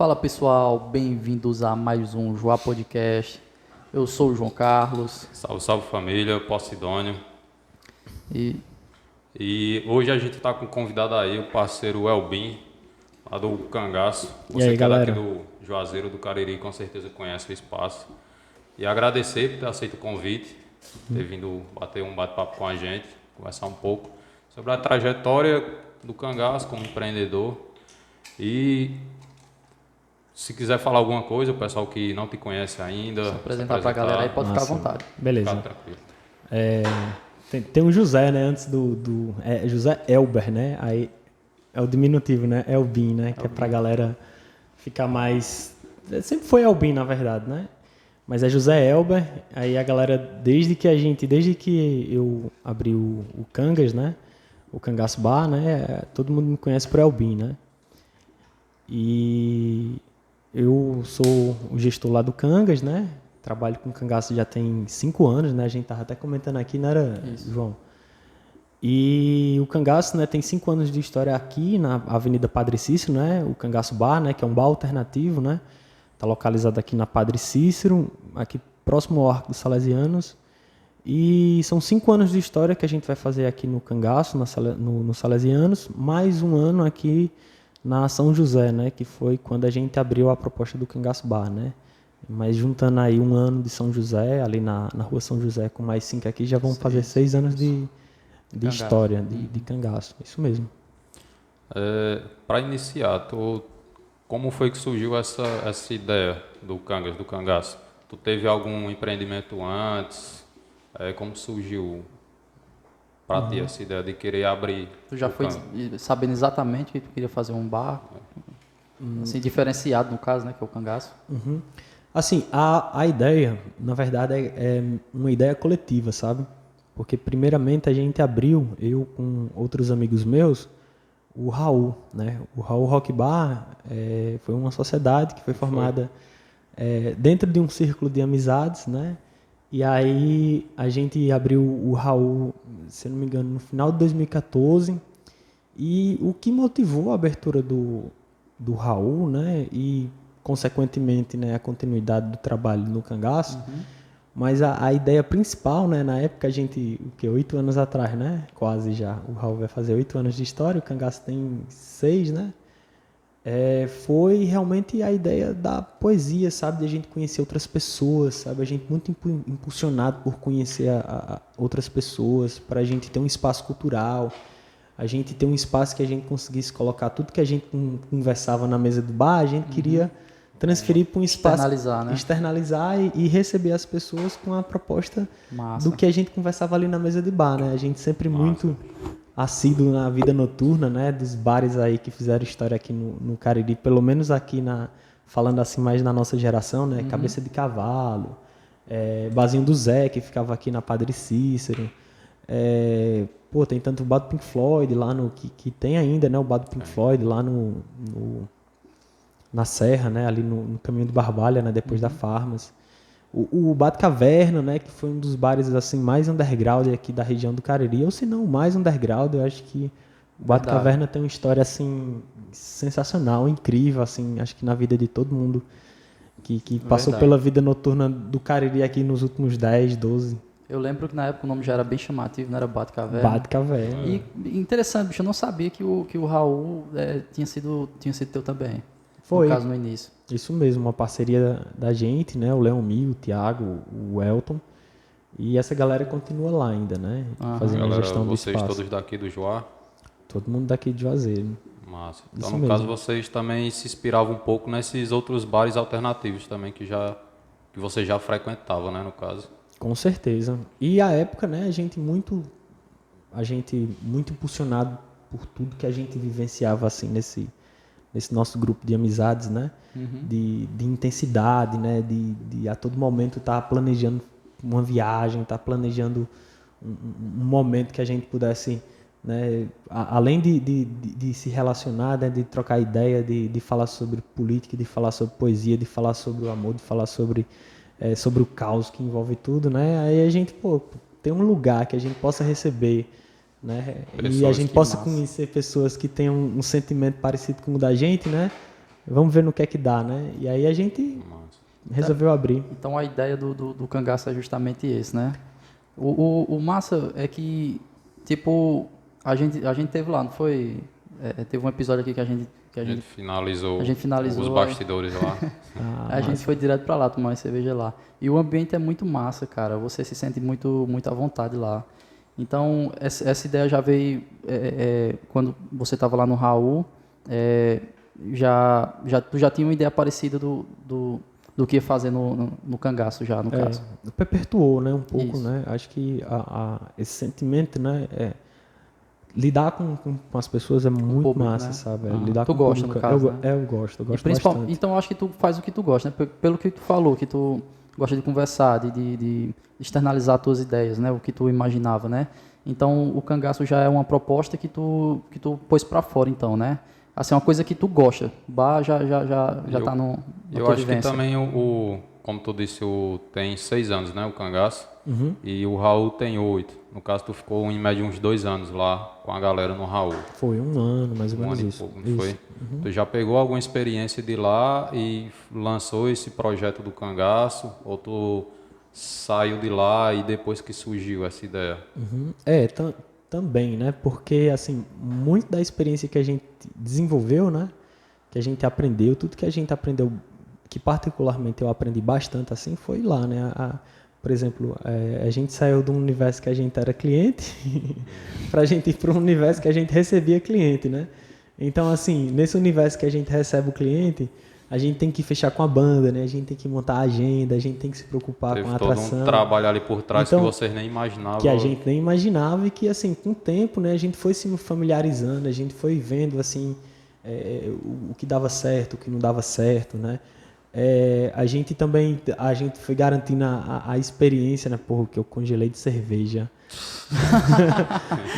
Fala pessoal, bem-vindos a mais um Joá Podcast. Eu sou o João Carlos Salve, salve família, Posidônio. e E hoje a gente está com um convidado aí, o parceiro Elbin, lá do Cangaço. E aí, Que é daqui galera? do Juazeiro do Cariri, com certeza conhece o espaço. E agradecer por ter aceito o convite, ter vindo bater um bate-papo com a gente, conversar um pouco sobre a trajetória do Cangaço como empreendedor. E se quiser falar alguma coisa, o pessoal que não te conhece ainda, se apresentar pra galera aí, pode ficar à Massa. vontade. Beleza. Ficar tranquilo. Tem um José, né? Antes do José Elber, né? Aí é o diminutivo, né? Elbin, né? Que é pra galera ficar mais... Sempre foi Elbin, na verdade, né? Mas é José Elber. Aí a galera, desde que eu abri o Cangas, né? O Cangaço Bar, né? Todo mundo me conhece por Elbin, né? E eu sou o gestor lá do Cangas, né? Trabalho com cangaço já tem 5 anos, né? A gente tava até comentando aqui, não era, Isso. João? E o cangaço, né, tem 5 anos de história aqui na Avenida Padre Cícero, né? O Cangaço Bar, né? Que é um bar alternativo, né? Tá localizado aqui na Padre Cícero, aqui próximo ao Arco dos Salesianos. E são 5 anos de história que a gente vai fazer aqui no Cangaço, no Salesianos. Mais um ano aqui na São José, né? Que foi quando a gente abriu a proposta do Cangaço Bar, né? Mas juntando aí um ano de São José, ali na rua São José, com mais 5 aqui, já vão fazer 6 anos de Cangaço. história, de cangaço. Isso mesmo. Para iniciar, como foi que surgiu essa ideia do Cangaço? Tu teve algum empreendimento antes? Como surgiu para ti essa ideia de querer abrir Tu já o foi Cangaço? sabendo exatamente que tu queria fazer um bar, assim, diferenciado no caso, né? Que é o cangaço. Uhum. Assim, a ideia, na verdade, é uma ideia coletiva, sabe? Porque, primeiramente, a gente abriu, eu com outros amigos meus, o Raul, né? O Raul Rock Bar foi uma sociedade que foi formada dentro de um círculo de amizades, né? E aí a gente abriu o Raul, se não me engano, no final de 2014. E o que motivou a abertura do Raul, né? E consequentemente, né, a continuidade do trabalho no Cangaço, mas a ideia principal, né, na época a gente, 8 anos atrás, né, quase já, o Raul vai fazer 8 anos de história, o Cangaço tem 6, né, foi realmente a ideia da poesia, sabe, de a gente conhecer outras pessoas, sabe, a gente muito impulsionado por conhecer outras pessoas, para a gente ter um espaço cultural, a gente ter um espaço que a gente conseguisse colocar tudo que a gente conversava na mesa do bar, a gente queria transferir para um espaço, Externalizar, né? externalizar e receber as pessoas com a proposta Massa. do que a gente conversava ali na mesa de bar, né? A gente sempre muito assíduo na vida noturna, né? Dos bares aí que fizeram história aqui no Cariri, pelo menos aqui falando assim mais na nossa geração, né? Cabeça de Cavalo, Barzinho do Zé, que ficava aqui na Padre Cícero. Tem tanto o bar do Pink Floyd lá que tem ainda, né? O bar do Pink Floyd lá na Serra, né? Ali no caminho do Barbalha, né? Depois da Farmas. O Bar de Caverna, né? Que foi um dos bares assim mais underground aqui da região do Cariri, ou se não o mais underground. Eu acho que o Bar de Verdade. Caverna tem uma história assim sensacional, incrível, assim. Acho que na vida de todo mundo que passou Verdade. pela vida noturna do Cariri aqui nos últimos 10, 12. Eu lembro que na época o nome já era bem chamativo, não era Bate-Caverna. Bar de Caverna. E interessante, bicho, eu não sabia que o Raul tinha sido teu também. Foi. No caso, no início. Isso mesmo, uma parceria da gente, né? O Leon Mil, o Thiago, o Elton. E essa galera continua lá ainda, né? Fazendo a Galera, gestão do vocês espaço. todos daqui do Joá? Todo mundo daqui de Juazeiro. Massa. Então, Isso no mesmo. caso, vocês também se inspiravam um pouco nesses outros bares alternativos também que você já frequentava, né, no caso. Com certeza. E a época, né? A gente muito impulsionado por tudo que a gente vivenciava assim nesse nosso grupo de amizades, né? De intensidade, né? De a todo momento estar planejando uma viagem, estar planejando um momento que a gente pudesse, né? Além de se relacionar, né? De trocar ideia, de falar sobre política, de falar sobre poesia, de falar sobre o amor, de falar sobre o caos que envolve tudo, né? Aí a gente, tem um lugar que a gente possa receber, né? E a Pessoas gente que possa massa. conhecer pessoas que tenham um sentimento parecido com o da gente, né? vamos ver no que é que dá, né? E aí a gente Massa. resolveu abrir. Então a ideia do cangaço é justamente esse, né? O massa é que, tipo, a gente teve lá, não foi? Teve um episódio aqui que a A gente gente finalizou, a gente finalizou, os bastidores lá. a gente foi direto pra lá tomar uma cerveja lá. E o ambiente é muito massa, cara. Você se sente muito, muito à vontade lá. Então, essa ideia já veio quando você estava lá no Raul. Tu já tinha uma ideia parecida do que ia fazer no cangaço já, no caso. Perpetuou, né, um pouco, Isso. né? Acho que esse sentimento, né, lidar com as pessoas é muito público, massa, né? sabe? Ah, lidar tu com o gosta, público. no caso, né? Eu gosto E bastante. então, eu acho que tu faz o que tu gosta, né? Pelo que tu falou, que tu gosta de conversar, de externalizar tuas ideias, né? O que tu imaginava, né? Então, o cangaço já é uma proposta que tu pôs pra fora, então, né? Assim, uma coisa que tu gosta. Bar já tá na Eu tua acho que vivência. também, como tu disse, tem 6 anos, né, o cangaço. Uhum. E o Raul tem 8. No caso, tu ficou em média uns 2 anos lá com a galera no Raul. Foi um ano, mais ou Um menos ano e isso. pouco, não Isso. foi? Tu já pegou alguma experiência de lá e lançou esse projeto do cangaço? Ou tu saiu de lá e depois que surgiu essa ideia? Uhum. Também, né? Porque, assim, muito da experiência que a gente desenvolveu, né? Que a gente aprendeu, tudo que a gente aprendeu, que particularmente eu aprendi bastante, assim, foi lá, né? Por exemplo, a gente saiu de um universo que a gente era cliente para a gente ir para um universo que a gente recebia cliente, né? Então, assim, nesse universo que a gente recebe o cliente, a gente tem que fechar com a banda, né? A gente tem que montar a agenda, a gente tem que se preocupar Teve com a todo atração. um trabalho ali por trás Então, que vocês nem imaginavam. que a gente nem imaginava e que, assim, com o tempo, né, a gente foi se familiarizando, a gente foi vendo, assim, o que dava certo, o que não dava certo, né? A gente foi garantindo a experiência, né, porra, que eu congelei de cerveja.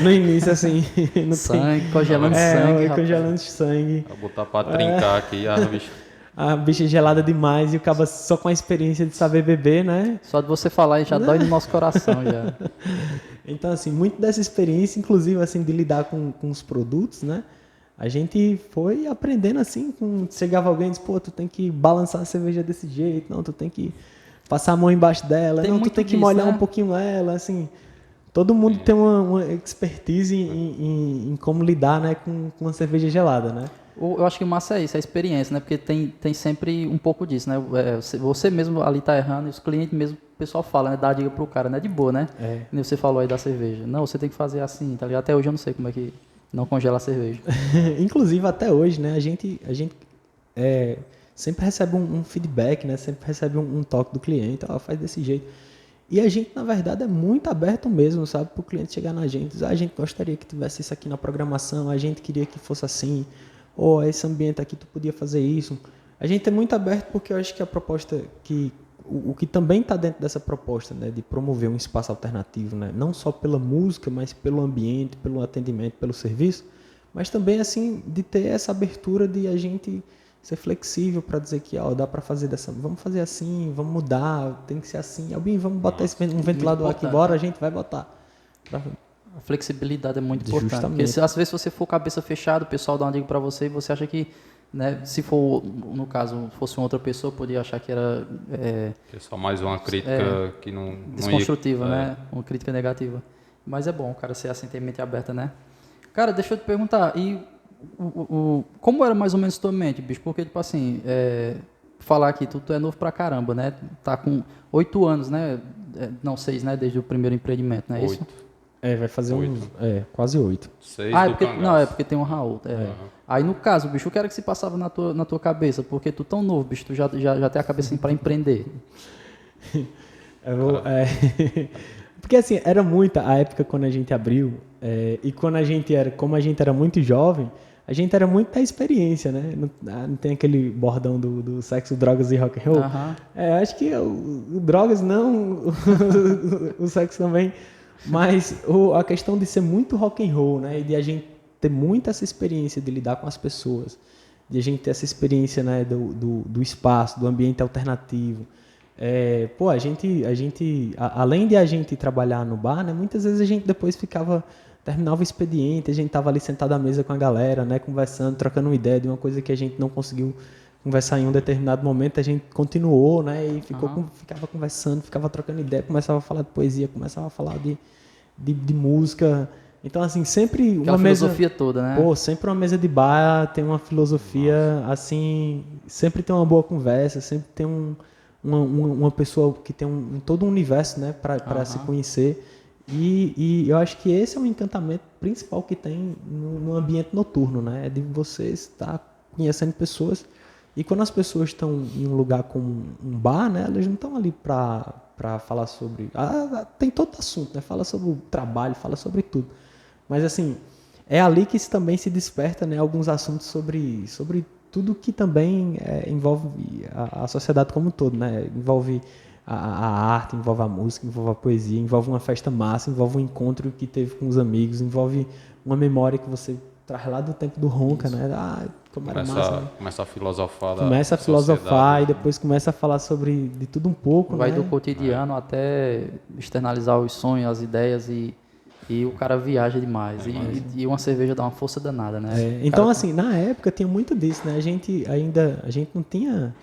No início, assim, não Sangue, congelando tem... sangue, rapaz. congelando sangue. Vou botar pra trincar aqui, bicho. A bicha gelada demais e o cara só com a experiência de saber beber, né? Só de você falar aí já dói no nosso coração já. Então, assim, muito dessa experiência, inclusive, assim, de lidar com os produtos, né? A gente foi aprendendo, assim, chegava alguém e disse, pô, tu tem que balançar a cerveja desse jeito, não, tu tem que passar a mão embaixo dela, Tem não, tu muito tem que disso, molhar né? um pouquinho ela, assim... Todo mundo tem uma expertise em como lidar, né, com uma cerveja gelada, né? Eu acho que o massa é isso, a experiência, né? Porque tem sempre um pouco disso, né? Você mesmo ali tá errando e os clientes mesmo, o pessoal fala, né? Dá a dica pro cara, né? De boa, né? Nem você falou aí da cerveja. Não, você tem que fazer assim, tá ligado? Até hoje eu não sei como é que não congela a cerveja. Inclusive, até hoje, né? A gente sempre recebe um feedback, né? Sempre recebe um toque do cliente, ó, faz desse jeito. E a gente, na verdade, é muito aberto mesmo, sabe? Para o cliente chegar na gente e dizer, a gente gostaria que tivesse isso aqui na programação, a gente queria que fosse assim, ou esse ambiente aqui tu podia fazer isso. A gente é muito aberto porque eu acho que a proposta, o que também está dentro dessa proposta, né? De promover um espaço alternativo, né? Não só pela música, mas pelo ambiente, pelo atendimento, pelo serviço, mas também, assim, de ter essa abertura de a gente... ser flexível para dizer que dá para fazer vamos fazer assim, vamos mudar, tem que ser assim. Albin, vamos botar um ventilador aqui, bora, a gente vai botar. A flexibilidade é muito importante. Justamente. Porque às vezes você for cabeça fechada, o pessoal dá uma dica para você e você acha que, né, se for, no caso, fosse uma outra pessoa, poderia achar que era Que é só mais uma crítica que não desconstrutiva, ia, né? Uma crítica negativa. Mas é bom, o cara, ser assim, ter mente aberta, né? Cara, deixa eu te perguntar, e como era mais ou menos tua mente, bicho? Porque, tipo assim, falar aqui, tu é novo pra caramba, né? Tá com 8 anos, né? Não, 6, né? Desde o primeiro empreendimento, não é isso? 8. Vai fazer quase 8. 6 Ah, do cangaço. não, é porque tem um Raul. Aí, no caso, bicho, o que era que se passava na tua cabeça? Porque tu tão novo, bicho, tu já tem a cabeça assim pra empreender. Porque, assim, era muita a época quando a gente abriu, e como a gente era muito jovem, a gente era muito da experiência, né? Não tem aquele bordão do sexo, drogas e rock and roll? Uhum. Acho que o drogas não, o sexo também, mas a questão de ser muito rock and roll, né? E de a gente ter muito essa experiência de lidar com as pessoas, de a gente ter essa experiência, né, do espaço, do ambiente alternativo. A gente, além de a gente trabalhar no bar, né, muitas vezes a gente depois ficava terminava o expediente, a gente tava ali sentado à mesa com a galera, né, conversando, trocando uma ideia de uma coisa que a gente não conseguiu conversar em um determinado momento, a gente continuou, né, e ficava conversando, ficava trocando ideia, começava a falar de poesia, começava a falar de música. Então, assim, sempre Aquela uma mesa... filosofia toda, né? Pô, sempre uma mesa de bar tem uma filosofia, assim, sempre tem uma boa conversa, sempre tem uma pessoa que tem todo um universo, né, para se conhecer. E eu acho que esse é o encantamento principal que tem no ambiente noturno, né? É de você estar conhecendo pessoas. E quando as pessoas estão em um lugar como um bar, né? Elas não estão ali para falar sobre... tem todo assunto, né? Fala sobre o trabalho, fala sobre tudo. Mas, assim, é ali que também se desperta, né, alguns assuntos sobre tudo que também envolve a sociedade como um todo, né? Envolve a arte, envolve a música, envolve a poesia, envolve uma festa massa, envolve um encontro que teve com os amigos, envolve uma memória que você traz lá do tempo do Ronca, né? Como era massa, né? Começa a filosofar Começa a filosofar e depois começa a falar sobre de tudo um pouco, Vai né? do cotidiano até externalizar os sonhos, as ideias e o cara viaja demais. E uma cerveja dá uma força danada, né? Então, assim, na época tinha muito disso, né? A gente não tinha...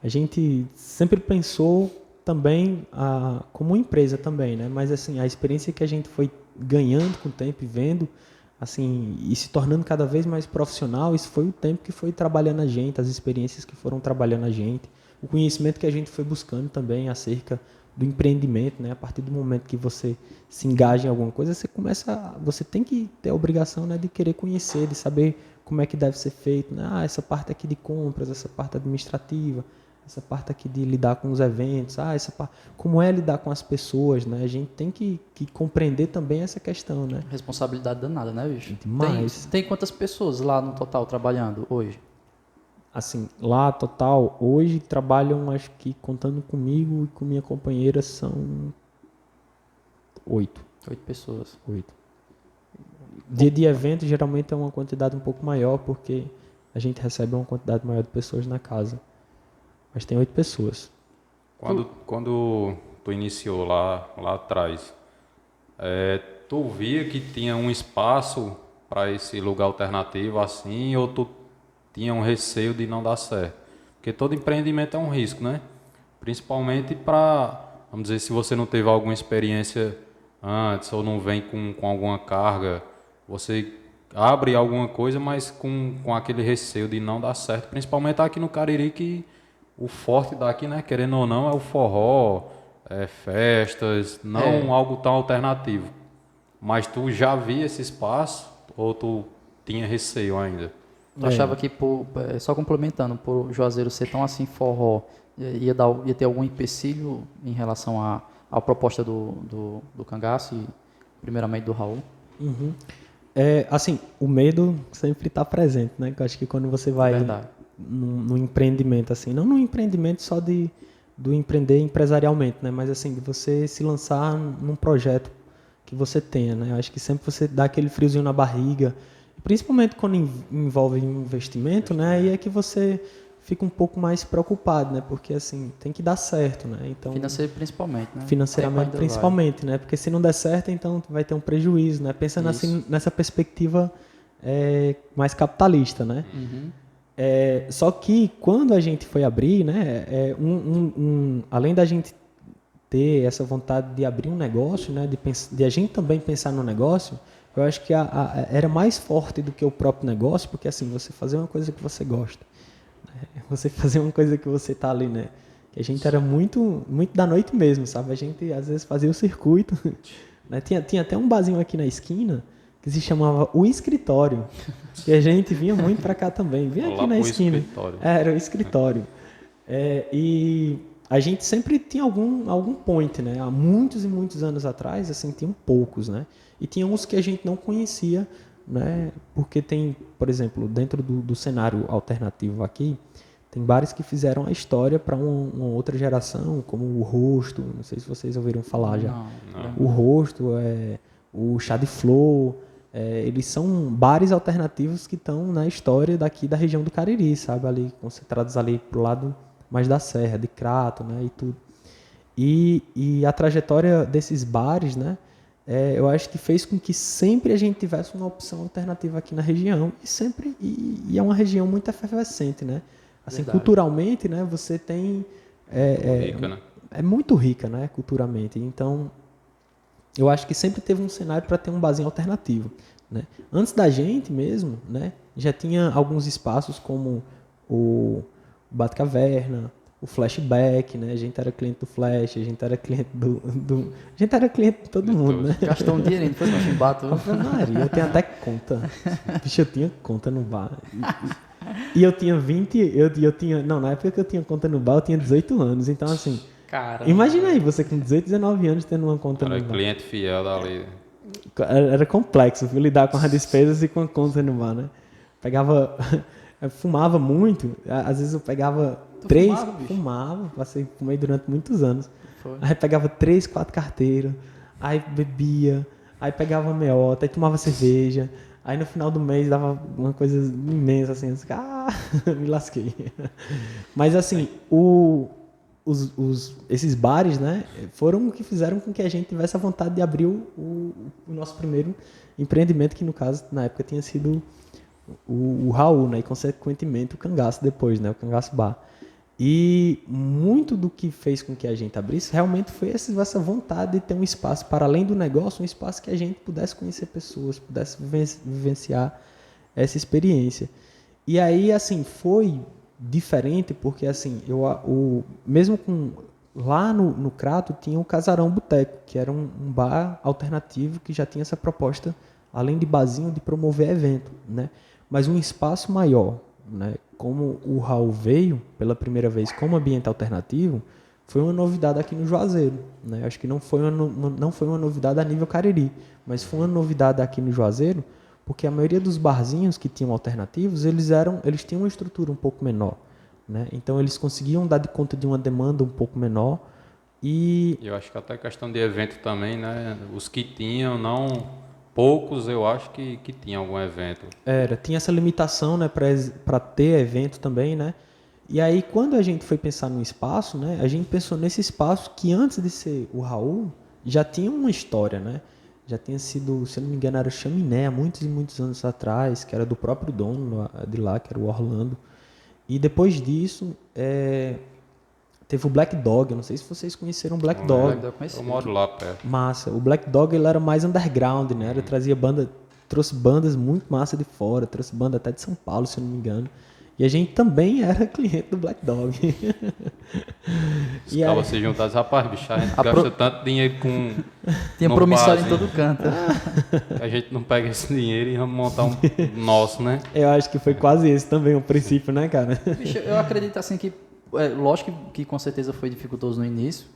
A gente sempre pensou também como empresa também, né? Mas, assim, a experiência que a gente foi ganhando com o tempo e vendo, assim, e se tornando cada vez mais profissional, isso foi o tempo que foi trabalhando a gente, as experiências que foram trabalhando a gente, o conhecimento que a gente foi buscando também acerca do empreendimento, né? A partir do momento que você se engaja em alguma coisa, você tem que ter a obrigação, né, de querer conhecer, de saber como é que deve ser feito, né? Essa parte aqui de compras, essa parte administrativa, essa parte aqui de lidar com os eventos, como é lidar com as pessoas, né? A gente tem que compreender também essa questão, né? Responsabilidade danada, né, bicho? Demais. Tem quantas pessoas lá no total trabalhando hoje? Assim, lá total, hoje trabalham, acho que contando comigo e com minha companheira, são 8. 8 pessoas. 8. Dia de evento geralmente é uma quantidade um pouco maior, porque a gente recebe uma quantidade maior de pessoas na casa. Mas tem 8 pessoas. Quando tu iniciou lá atrás, tu via que tinha um espaço para esse lugar alternativo assim, ou tu tinha um receio de não dar certo? Porque todo empreendimento é um risco, né? Principalmente para, vamos dizer, se você não teve alguma experiência antes ou não vem com alguma carga, você abre alguma coisa, mas com aquele receio de não dar certo. Principalmente aqui no Cariri, que o forte daqui, né, querendo ou não, é o forró, festas, não algo tão alternativo. Mas tu já via esse espaço ou tu tinha receio ainda? Tu achava que, só complementando, por Juazeiro ser tão assim forró, ia ter algum empecilho em relação à proposta do Cangaço e primeiramente do Raul? Uhum. Assim, o medo sempre está presente, né? Eu acho que quando você vai no empreendimento, assim, não no empreendimento só do empreender empresarialmente, né? Mas assim, de você se lançar num projeto que você tenha, né? Eu acho que sempre você dá aquele friozinho na barriga, principalmente quando envolve investimento, né? E é que você fica um pouco mais preocupado, né? Porque assim, tem que dar certo, né? Então, financeiro principalmente, né? Financeiramente principalmente, né? Porque se não der certo, então vai ter um prejuízo, né? Pensando assim nessa perspectiva mais capitalista, né? Uhum. Só que quando a gente foi abrir, né? Além da gente ter essa vontade de abrir um negócio, né? De a gente também pensar no negócio, eu acho que era mais forte do que o próprio negócio, porque assim, você fazer uma coisa que você gosta, né? Você fazer uma coisa que você tá ali, né? Que a gente era muito, muito da noite mesmo, sabe? A gente às vezes fazia o circuito, né? Tinha até um barzinho aqui na esquina que se chamava O Escritório, e a gente vinha muito para cá também, vinha aqui na esquina. Era o escritório. E a gente sempre tinha algum point, né? Há muitos e muitos anos atrás, assim, tinham poucos, né? E tinha uns que a gente não conhecia, né? Porque tem, por exemplo, dentro do cenário alternativo aqui, tem bares que fizeram a história para uma outra geração, como o Rosto, não sei se vocês ouviram falar já. Não. O Rosto, o Chá de Flor, eles são bares alternativos que estão na história daqui da região do Cariri, sabe? Ali, concentrados ali pro lado mais da Serra, de Crato, né? E tudo. E a trajetória desses bares, né? eu acho que fez com que sempre a gente tivesse uma opção alternativa aqui na região e é uma região muito efervescente, né? Assim, Verdade. culturalmente, né? Você tem Rica, né? é muito rica, né? Culturalmente. Então, eu acho que sempre teve um cenário para ter um barzinho alternativo, né? Antes da gente mesmo, né? Já tinha alguns espaços como o Batcaverna, o Flashback, né? A gente era cliente do Flash, a gente era cliente a gente era cliente de todo mundo, né? Gastou um dinheirinho, depois no chimbato. Ave Maria, eu tenho até conta. Bicho, eu tinha conta no bar. E eu tinha 20, eu tinha, não, na época que eu tinha conta no bar, eu tinha 18 anos. Então, assim, Caramba. imagina aí, você com 18, 19 anos tendo uma conta Era no bar. cliente fiel dali. Era complexo, viu, lidar com as despesas e com a conta no bar, né? Pegava, eu fumava muito, às vezes eu pegava fumava, passei fumei durante muitos anos. Foi. Aí pegava 3, 4 carteiras, aí bebia, aí pegava meiota, aí tomava cerveja, aí no final do mês dava uma coisa imensa assim, me lasquei. Mas assim, esses bares, né, foram o que fizeram com que a gente tivesse a vontade de abrir o nosso primeiro empreendimento, que no caso, na época, tinha sido o Raul, né, e consequentemente o Cangaço depois, né, o Cangaço Bar. E muito do que fez com que a gente abrisse realmente foi essa vontade de ter um espaço para além do negócio, um espaço que a gente pudesse conhecer pessoas, pudesse vivenciar essa experiência. E aí, assim, foi diferente porque, assim, mesmo lá no Crato tinha o Casarão Boteco, que era um bar alternativo que já tinha essa proposta, além de barzinho, de promover evento, né? Mas um espaço maior, né? Como o Raul veio pela primeira vez como ambiente alternativo, foi uma novidade aqui no Juazeiro, né? Acho que não foi uma novidade a nível Cariri, mas foi uma novidade aqui no Juazeiro, porque a maioria dos barzinhos que tinham alternativos, eles tinham uma estrutura um pouco menor, né? Então eles conseguiam dar de conta de uma demanda um pouco menor e Eu acho que até questão de evento também, né? Os que tinham, não poucos, eu acho que tinham algum evento. tinha essa limitação, né, para ter evento também, né? E aí, quando a gente foi pensar no espaço, né, a gente pensou nesse espaço que antes de ser o Raul, já tinha uma história, né? Já tinha sido, se eu não me engano, era o Chaminé, há muitos e muitos anos atrás, que era do próprio dono de lá, que era o Orlando. E depois disso, teve o Black Dog, eu não sei se vocês conheceram o Black Dog. Eu moro lá perto. Massa. O Black Dog, ele era mais underground, né? Ele trouxe bandas muito massa de fora, trouxe banda até de São Paulo, se eu não me engano. E a gente também era cliente do Black Dog. Os caras se juntaram, rapaz, bicho, a gente gasta tanto dinheiro com... Tinha promissório em todo canto. A gente não pega esse dinheiro e vamos montar um nosso, né? Eu acho que foi quase esse também o princípio, né, cara? Bicho, eu acredito assim que, lógico que com certeza foi dificultoso no início,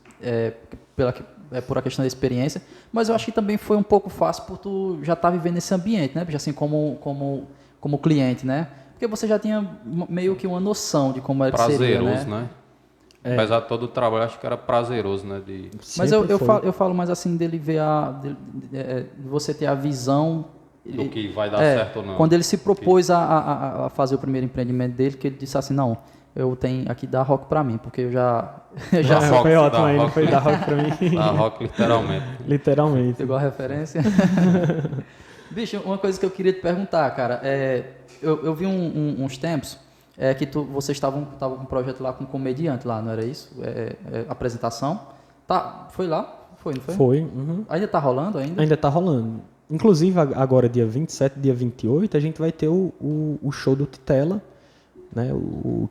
por a questão da experiência, mas eu acho que também foi um pouco fácil por tu já estar vivendo esse ambiente, né, bicho, assim como cliente, né? Porque você já tinha meio que uma noção de como era que seria, Prazeroso, né? Apesar de todo o trabalho, acho que era prazeroso, né? Mas eu falo mais assim dele ver de você ter a visão Do que vai dar certo ou não. Quando ele se propôs a fazer o primeiro empreendimento dele, que ele disse assim, não, eu tenho aqui dar rock pra mim, porque eu já foi ótimo aí, foi dar rock pra mim. Dar rock literalmente. Literalmente. Pegou a referência? Bicho, uma coisa que eu queria te perguntar, cara, eu vi uns tempos que vocês estavam com um projeto lá com um comediante lá, não era isso? Apresentação. Tá, foi lá? Foi, não foi? Foi. Uhum. Ainda tá rolando ainda? Ainda tá rolando. Inclusive, agora, dia 27, dia 28, a gente vai ter o show do Titela, né? O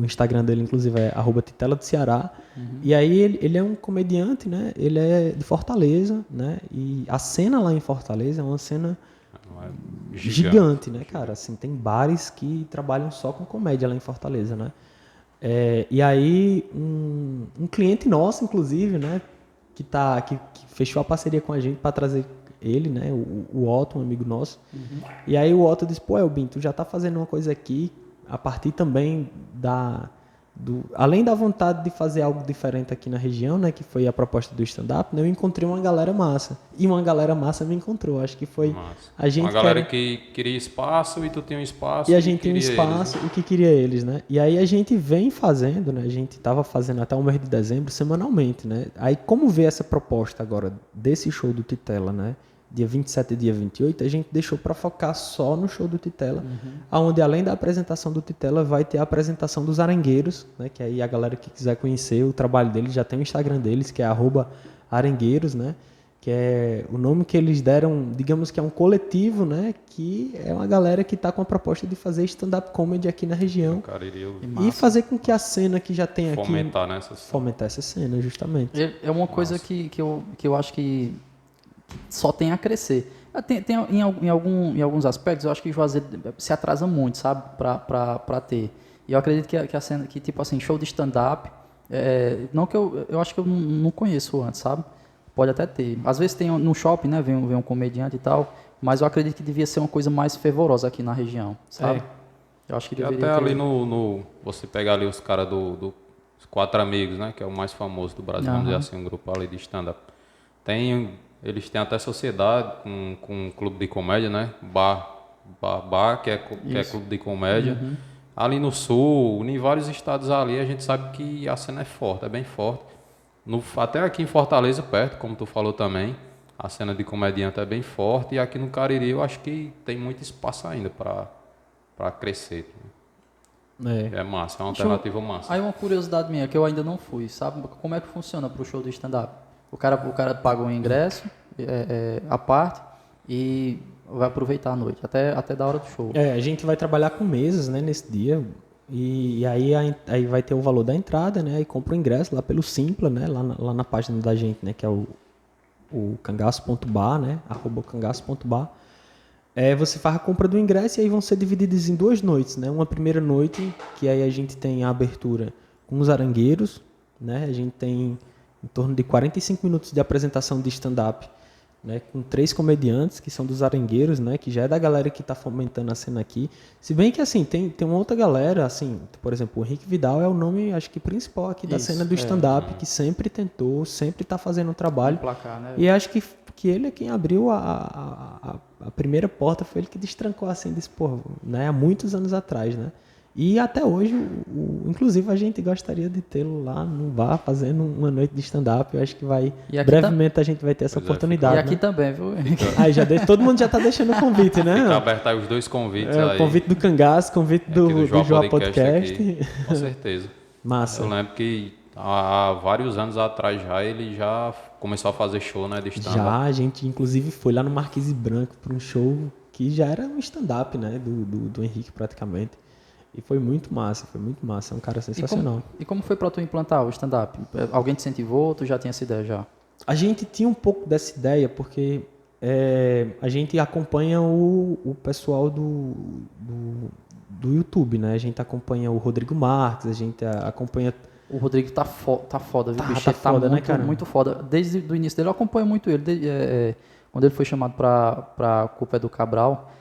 Instagram dele, inclusive, é @Titela do Ceará. Uhum. E aí, ele é um comediante, né? Ele é de Fortaleza, né? E a cena lá em Fortaleza é uma cena gigante, né, cara? Assim, tem bares que trabalham só com comédia lá em Fortaleza, né? E aí, um cliente nosso, inclusive, né? Que fechou a parceria com a gente para trazer ele, né? O Otto, um amigo nosso. Uhum. E aí o Otto disse, pô, Elbin, tu já tá fazendo uma coisa aqui a partir também além da vontade de fazer algo diferente aqui na região, né, que foi a proposta do stand-up, né, eu encontrei uma galera massa. E uma galera massa me encontrou. Acho que foi Massa. a gente Uma galera que queria espaço e tu tinha um espaço. e a gente tinha um queria espaço eles, né? e que queria eles, né? E aí a gente vem fazendo, né? A gente estava fazendo até o mês de dezembro semanalmente, né? Aí como vê essa proposta agora desse show do Titela, né? Dia 27 e dia 28, a gente deixou para focar só no show do Titela, onde além da apresentação do Titela vai ter a apresentação dos Arengueiros, né? Que aí a galera que quiser conhecer o trabalho deles já tem o Instagram deles, que é @arengueiros, né? Que é o nome que eles deram, digamos que é um coletivo, né? Que é uma galera que está com a proposta de fazer stand-up comedy aqui na região Cariri, e fazer com que a cena que já tem aqui fomentar nessas. fomentar essa cena, justamente. É uma coisa que eu acho que só tem a crescer. Em alguns aspectos, eu acho que Juazeiro se atrasa muito, sabe? Pra ter. E eu acredito que a cena, que tipo assim, show de stand-up, não que eu acho que eu não conheço antes, sabe? Pode até ter. Às vezes tem no shopping, né? Vem um comediante e tal, mas eu acredito que devia ser uma coisa mais fervorosa aqui na região, sabe? Eu acho que E deveria até ter. ali você pegar ali os caras dos Quatro Amigos, né? Que é o mais famoso do Brasil, vamos dizer assim, um grupo ali de stand-up. Eles têm até sociedade com um clube de comédia, né? Bar, que é clube de comédia. Ali no sul, em vários estados ali, a gente sabe que a cena é forte, é bem forte. Até aqui em Fortaleza, perto, como tu falou também, a cena de comediante é bem forte. E aqui no Cariri eu acho que tem muito espaço ainda para crescer. É massa, é uma alternativa massa. Aí uma curiosidade minha, que eu ainda não fui, sabe? Como é que funciona pro show do stand-up? O cara paga um ingresso, à parte, e vai aproveitar a noite, até da hora do show. A gente vai trabalhar com mesas, né, nesse dia. E aí vai ter o valor da entrada, né? E compra o ingresso lá pelo Simpla, né? Lá na página da gente, né? Que é o cangaço.bar, né? @cangaço.bar. Você faz a compra do ingresso e aí vão ser divididos em 2 noites, né? Uma primeira noite, que aí a gente tem a abertura com os Arengueiros, né? A gente tem em torno de 45 minutos de apresentação de stand-up, né, com 3 comediantes que são dos Arengueiros, né, que já é da galera que está fomentando a cena aqui. Se bem que assim tem uma outra galera, assim, por exemplo, o Henrique Vidal é o nome, acho que principal aqui da cena do stand-up, que sempre tentou, sempre está fazendo o trabalho. Placar, né? E acho que ele é quem abriu a primeira porta, foi ele que destrancou assim, desse, pô, né, há muitos anos atrás, né? E até hoje, inclusive, a gente gostaria de tê-lo lá no bar, fazendo uma noite de stand-up. Eu acho que brevemente a gente vai ter essa oportunidade. E aqui né? também, viu? Aí todo mundo já está deixando o convite, né? Fica aberto aí os 2 convites aí. O convite do Cangaço, convite do João Podcast. Aqui, com certeza. Massa. Eu lembro que há vários anos atrás ele já começou a fazer show, né, de stand-up. Já, a gente inclusive foi lá no Marquise Branco para um show que já era um stand-up, né? Do Henrique praticamente. E foi muito massa, é um cara sensacional. E como foi para tu implantar o stand-up? Alguém te incentivou ou tu já tinha essa ideia já? A gente tinha um pouco dessa ideia porque a gente acompanha o pessoal do YouTube, né? A gente acompanha o Rodrigo Marques, a gente acompanha... O Rodrigo tá foda, viu, bicho? Tá Ele foda, muito, né, cara? muito foda. Desde o início dele, eu acompanho muito ele. Quando ele foi chamado pra Culpa é do Cabral,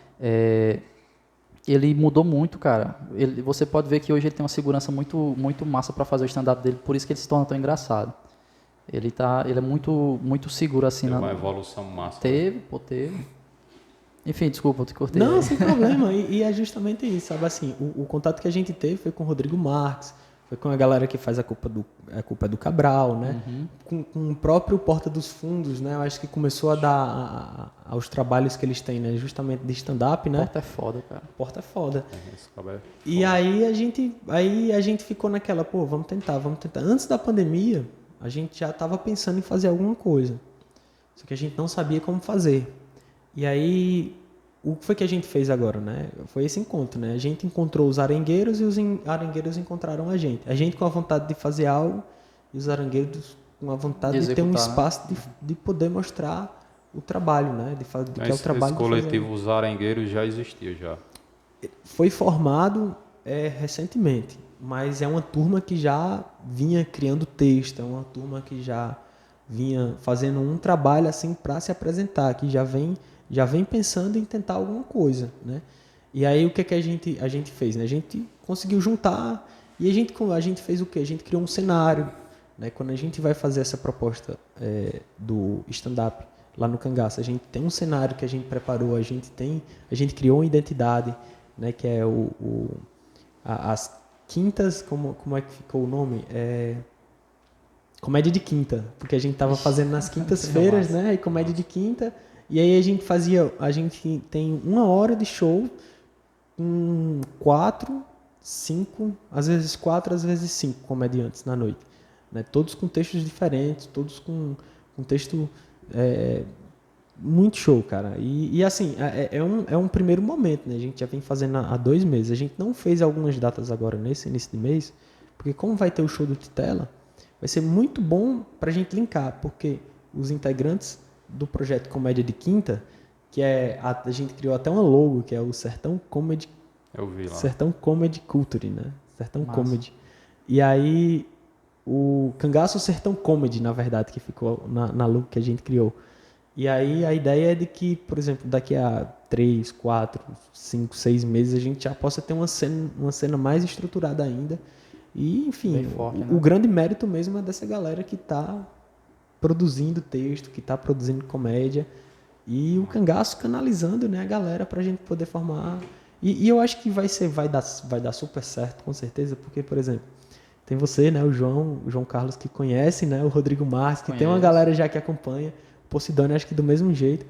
ele mudou muito, cara. Você pode ver que hoje ele tem uma segurança muito, muito massa para fazer o stand-up dele, por isso que ele se torna tão engraçado. Ele é muito, muito seguro assim. Teve uma evolução massa. Teve. Enfim, desculpa, eu te cortei. Não, sem problema. E é justamente isso, sabe assim, o contato que a gente teve foi com o Rodrigo Marques, foi com a galera que faz a Culpa é do Cabral, né? Com o próprio Porta dos Fundos, né? Eu acho que começou a dar aos trabalhos que eles têm, né? Justamente de stand-up, né? Porta é foda, cara. Porta é foda. É E aí a gente ficou naquela, pô, vamos tentar. Antes da pandemia, a gente já estava pensando em fazer alguma coisa. Só que a gente não sabia como fazer. E aí, o que foi que a gente fez agora, né? Foi esse encontro, né? A gente encontrou os arengueiros e os arengueiros encontraram a gente. A gente com a vontade de fazer algo e os arengueiros com a vontade de ter um espaço, né? de poder mostrar o trabalho, né? Que é o trabalho esse coletivo, os arengueiros, já existia já. Foi formado recentemente, mas é uma turma que já vinha criando texto, é uma turma que já vinha fazendo um trabalho assim para se apresentar, que já vem pensando em tentar alguma coisa, né? E aí o que a gente fez, né? A gente conseguiu juntar E a gente fez o quê? A gente criou um cenário, né? Quando a gente vai fazer essa proposta do stand-up lá no Cangaço, a gente tem um cenário que a gente preparou, a gente criou uma identidade, né? Que é as quintas, como é que ficou o nome? Comédia de quinta, porque a gente estava fazendo nas quintas-feiras, né? E comédia de quinta. E aí a gente tem 1 hora de show com 4, 5, às vezes 4, às vezes 5 comediantes na noite, né? Todos com textos diferentes, todos com texto muito show, cara. E assim, é um primeiro momento, né? A gente já vem fazendo há 2 meses. A gente não fez algumas datas agora nesse início de mês, porque como vai ter o show do Titela, vai ser muito bom pra gente linkar, porque os integrantes do projeto Comédia de Quinta, que a gente criou até uma logo, que é o Sertão Comedy. Eu vi lá. Sertão Comedy Culture, né? Sertão Massa. Comedy. E aí, o Cangaço Sertão Comedy, na verdade, que ficou na logo que a gente criou. E aí, a ideia é de que, por exemplo, daqui a 3, 4, 5, 6 meses, a gente já possa ter uma cena mais estruturada ainda. E, enfim, Bem forte, né? o grande mérito mesmo é dessa galera que está produzindo texto, que está produzindo comédia. E o Cangaço canalizando, né, a galera para a gente poder formar. E eu acho que vai dar super certo, com certeza, porque, por exemplo, tem você, né, o João Carlos, que conhece, né, o Rodrigo Marques, que tem uma galera já que acompanha, o Posidônio, acho que do mesmo jeito.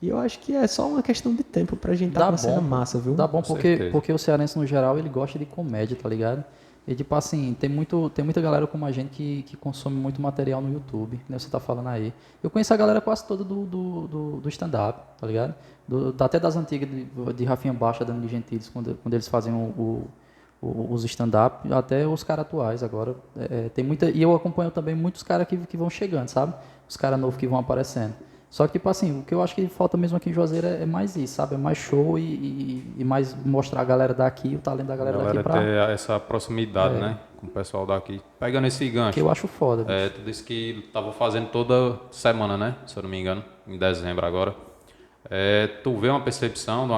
E eu acho que é só uma questão de tempo pra gente estar com uma cena massa, viu? Dá bom Com porque certeza. o cearense, no geral, ele gosta de comédia, tá ligado? E, tipo assim, tem muita galera como a gente que consome muito material no YouTube, né? Você tá falando aí. Eu conheço a galera quase toda do stand-up, tá ligado? Até das antigas, de Rafinha Baixa, Danilo Gentili, quando eles faziam os stand-up, até os caras atuais agora. Tem muita, e eu acompanho também muitos caras que vão chegando, sabe? Os caras novos que vão aparecendo. Só que, tipo assim, o que eu acho que falta mesmo aqui em Juazeiro é mais isso, sabe? É mais show e mais mostrar a galera daqui, o talento da A galera galera daqui pra... ter essa proximidade, né? Com o pessoal daqui. Pegando esse Que gancho. eu acho foda, bicho. Tu disse que tava fazendo toda semana, né? Se eu não me engano, em dezembro agora. Tu vê uma percepção de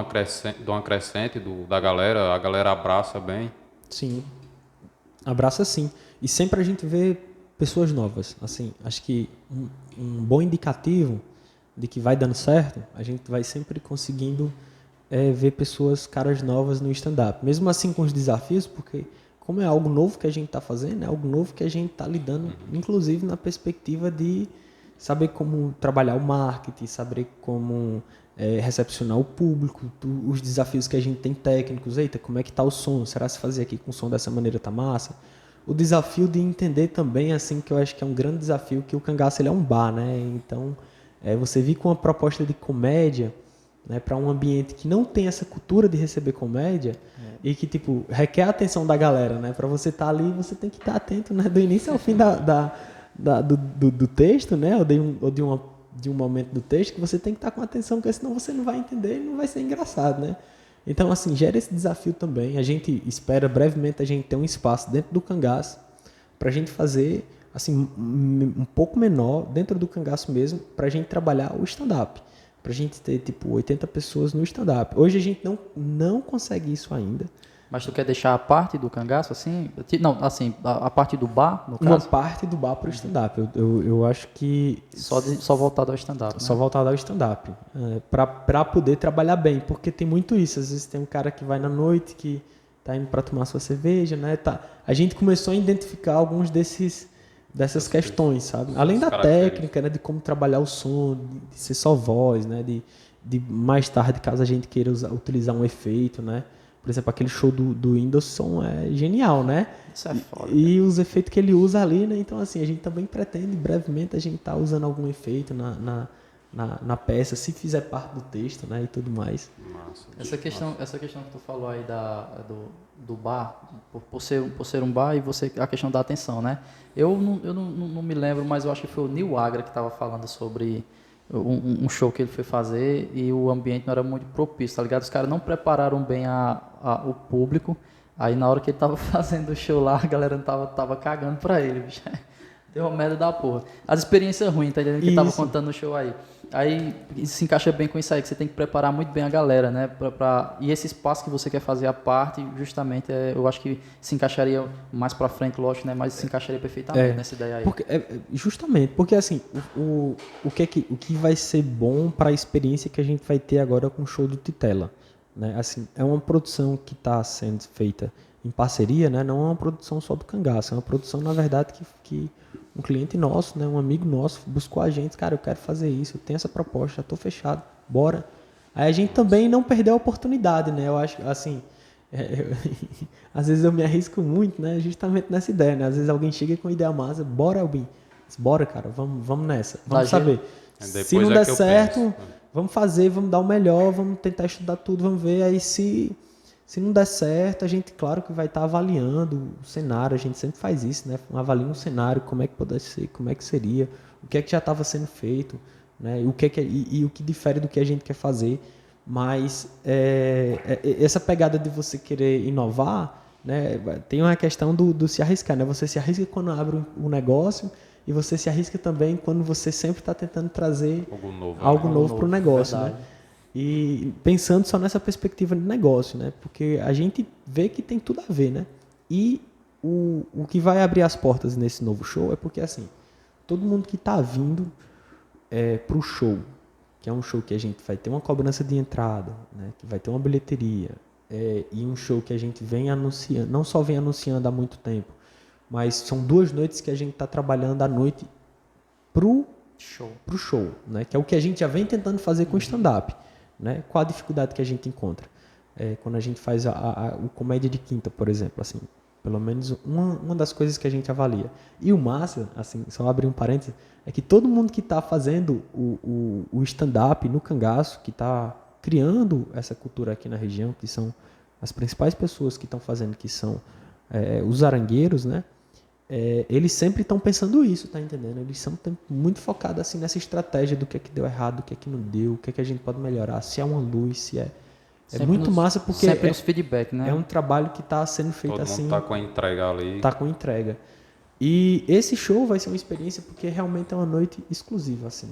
uma crescente da galera, a galera abraça bem. Sim. Abraça sim. E sempre a gente vê pessoas novas. Assim, acho que um bom indicativo de que vai dando certo, a gente vai sempre conseguindo ver caras novas no stand-up. Mesmo assim com os desafios, porque como é algo novo que a gente está fazendo, é algo novo que a gente está lidando, inclusive na perspectiva de saber como trabalhar o marketing, saber como recepcionar o público, os desafios que a gente tem técnicos. Eita, como é que está o som? Será que se fazer aqui com o som dessa maneira tá massa? O desafio de entender também, assim, que eu acho que é um grande desafio, que o Cangaço ele é um bar, né? Então, você vir com uma proposta de comédia, né, para um ambiente que não tem essa cultura de receber comédia e que, tipo, requer a atenção da galera, né? Para você estar ali, você tem que estar atento, né? Do início ao fim do texto, né? Ou de um momento do texto que você tem que estar com atenção, porque senão você não vai entender e não vai ser engraçado, né? Então, assim, gera esse desafio também. A gente espera brevemente a gente ter um espaço dentro do Cangaço para a gente fazer, assim, um pouco menor, dentro do Cangaço mesmo, para a gente trabalhar o stand-up. Para a gente ter, tipo, 80 pessoas no stand-up. Hoje a gente não consegue isso ainda. Mas tu quer deixar a parte do cangaço, assim? Não, assim, a parte do bar, no Uma caso? parte do bar para o stand-up. Eu acho que... Só voltado ao stand-up, né? Só voltado ao stand-up. Para poder trabalhar bem. Porque tem muito isso. Às vezes tem um cara que vai na noite, que tá indo para tomar sua cerveja, né? A gente começou a identificar alguns dessas questões, sabe? Além da técnica, né? De como trabalhar o som, de ser só voz, né? De mais tarde, caso a gente queira utilizar um efeito, né? Por exemplo, aquele show do Whindersson é genial, né? Isso é foda. E os efeitos que ele usa ali, né? Então, assim, a gente também pretende, brevemente, a gente tá usando algum efeito na peça, se fizer parte do texto, né? E tudo mais. Massa. Essa questão que tu falou aí do bar, por ser um bar e a questão da atenção, né? Eu não me lembro, mas eu acho que foi o Nil Agra que estava falando sobre um show que ele foi fazer e o ambiente não era muito propício, tá ligado? Os caras não prepararam bem o público, aí na hora que ele tava fazendo o show lá, a galera tava cagando pra ele, bicho. Deu uma merda da porra. As experiências ruins, tá entendendo? Que tava Isso. contando no show aí. Aí isso se encaixa bem com isso aí, que você tem que preparar muito bem a galera, né? E esse espaço que você quer fazer a parte, justamente, eu acho que se encaixaria mais pra frente, lógico, né? Mas se encaixaria perfeitamente nessa ideia aí. Justamente, porque assim, o que vai ser bom para a experiência que a gente vai ter agora com o show do Titela, né? Assim, é uma produção que está sendo feita em parceria, né? Não é uma produção só do Cangaço, é uma produção, na verdade, que um cliente nosso, né? Um amigo nosso buscou a gente, cara, eu quero fazer isso, eu tenho essa proposta, já estou fechado, bora. Aí a gente também não perdeu a oportunidade, né? Eu acho, assim, às vezes eu me arrisco muito, né? Justamente nessa ideia, né? Às vezes alguém chega com ideia massa, bora, Albin, bora, cara, vamos nessa, vamos saber. Se não der certo, vamos fazer, vamos dar o melhor, vamos tentar estudar tudo, vamos ver. Aí se não der certo, a gente, claro que vai estar avaliando o cenário, a gente sempre faz isso, né? Avalia um cenário, como é que pode ser, como é que seria, o que é que já estava sendo feito, né? O que difere do que a gente quer fazer. Mas essa pegada de você querer inovar, né? Tem uma questão do se arriscar, né? Você se arrisca quando abre um negócio e você se arrisca também quando você sempre está tentando trazer algo novo para o negócio, né? E pensando só nessa perspectiva de negócio, né? Porque a gente vê que tem tudo a ver, né? E o que vai abrir as portas nesse novo show é porque, assim, todo mundo que está vindo para o show, que é um show que a gente vai ter uma cobrança de entrada, né? Que vai ter uma bilheteria, e um show que a gente vem anunciando, não só vem anunciando há muito tempo, mas são 2 noites que a gente está trabalhando à noite pro show, né? Que é o que a gente já vem tentando fazer com o stand-up. Né? Qual a dificuldade que a gente encontra? Quando a gente faz o comédia de quinta, por exemplo, assim, pelo menos uma das coisas que a gente avalia. E o massa, assim, só abrir um parênteses, é que todo mundo que está fazendo o stand-up no Cangaço, que está criando essa cultura aqui na região, que são as principais pessoas que estão fazendo, que são os arangueiros, né? Eles sempre estão pensando isso, tá entendendo? Eles são muito focados assim nessa estratégia do que é que deu errado, o que é que não deu, o que é que a gente pode melhorar, se é uma luz, se é muito massa porque sempre nos feedback, né? É um trabalho que está sendo feito todo assim. Todo mundo tá com a entrega ali. Tá com entrega. E esse show vai ser uma experiência porque realmente é uma noite exclusiva, assim.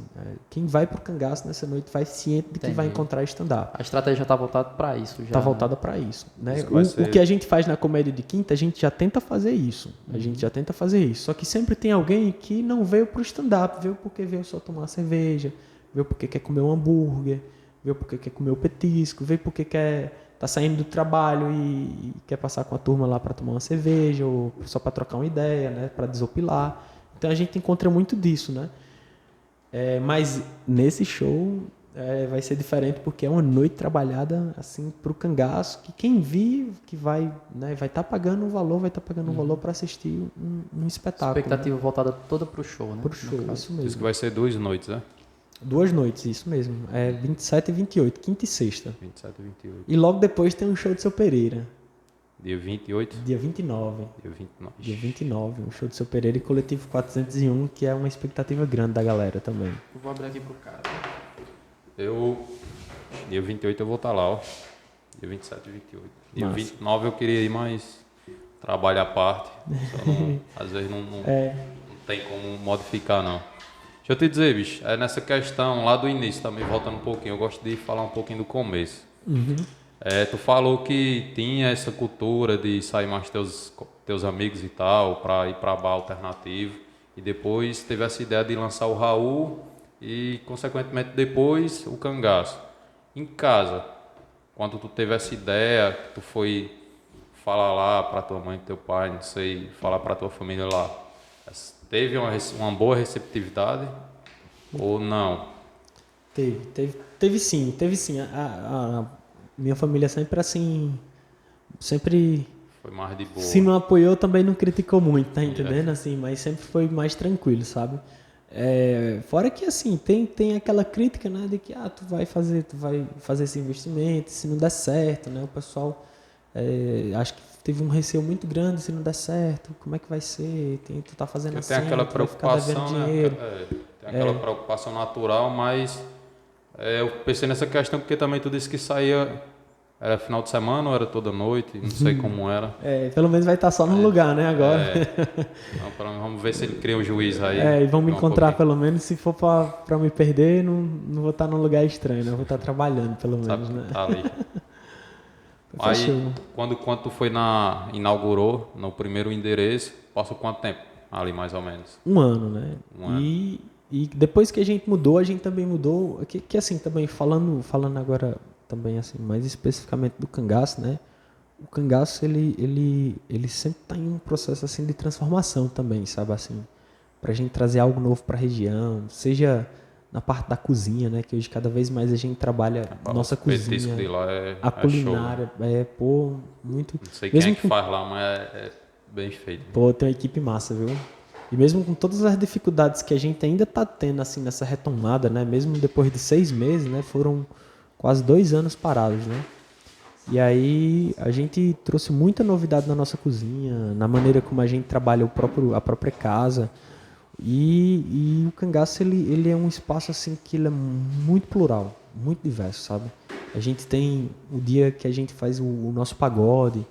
Quem vai pro Cangaço nessa noite vai ciente de que vai encontrar stand-up. A estratégia está voltada para isso já. Tá voltada para isso, né? O que a gente faz na comédia de quinta, a gente já tenta fazer isso. A gente já tenta fazer isso. Só que sempre tem alguém que não veio pro stand-up, veio porque veio só tomar cerveja, veio porque quer comer um hambúrguer, veio porque quer comer o petisco, veio porque tá saindo do trabalho e quer passar com a turma lá para tomar uma cerveja ou só para trocar uma ideia, né, para desopilar. Então a gente encontra muito disso, né? Mas nesse show vai ser diferente porque é uma noite trabalhada assim pro Cangaço, que quem vir que vai estar pagando um valor, para assistir um espetáculo. Expectativa voltada toda pro show, né? Pro show, isso mesmo. Isso que vai ser 2 noites, né? 2 noites, isso mesmo. 27 e 28, quinta e sexta. 27 e 28. E logo depois tem um show de Seu Pereira. Dia 28? Dia 29. Dia 29. Dia 29, um show de Seu Pereira e Coletivo 401, que é uma expectativa grande da galera também. Eu vou abrir aqui pro cara. Dia 28 eu vou estar lá, ó. Dia 27 e 28. Dia Massa. 29 eu queria ir, mas trabalho à parte. Às vezes não tem como modificar, não. Deixa eu te dizer, bicho, nessa questão lá do início, também voltando um pouquinho, eu gosto de falar um pouquinho do começo. Tu falou que tinha essa cultura de sair mais teus amigos e tal, para ir para bar alternativo, e depois teve essa ideia de lançar o Raul e, consequentemente, depois o Cangaço. Em casa, quando tu teve essa ideia, tu foi falar lá para tua mãe, teu pai, não sei, falar para tua família lá, teve uma boa receptividade ou não? Teve sim. A minha família sempre assim, foi mais de boa. Se não apoiou, também não criticou muito, tá entendendo? Assim, mas sempre foi mais tranquilo, sabe? Fora que assim, tem aquela crítica, né, de que tu vai fazer esse investimento, se não der certo, né? O pessoal acho que teve um receio muito grande, se não der certo, como é que vai ser? Tu tá fazendo assim, tem aquela preocupação, dinheiro. Tem aquela preocupação natural, mas eu pensei nessa questão porque também tu disse que saía Era final de semana ou era toda noite? Não sei como era. Pelo menos vai estar só no lugar, né, agora. Então, vamos ver se ele cria o juiz aí. E vão me encontrar pelo menos. Se for pra me perder, não vou estar num lugar estranho, né? Eu vou estar trabalhando pelo menos, né? Tá ali. Aí, quando tu inaugurou no primeiro endereço, passou quanto tempo ali, mais ou menos? Um ano, né? E depois que a gente mudou, a gente também mudou, que assim, também falando agora também assim, mais especificamente do cangaço, né? O cangaço, ele sempre está em um processo assim de transformação também, sabe assim, pra gente trazer algo novo para a região, seja na parte da cozinha, né, que hoje cada vez mais a gente trabalha nossa cozinha, de lá a culinária, muito. Não sei quem é que faz lá, mas é bem feito. Pô, tem uma equipe massa, viu? E mesmo com todas as dificuldades que a gente ainda está tendo assim nessa retomada, né, mesmo depois de 6 meses, né, foram quase 2 anos parados, né? E aí a gente trouxe muita novidade na nossa cozinha, na maneira como a gente trabalha a própria casa. E o cangaço ele é um espaço assim que ele é muito plural, muito diverso, sabe? A gente tem o dia que a gente faz o nosso pagode,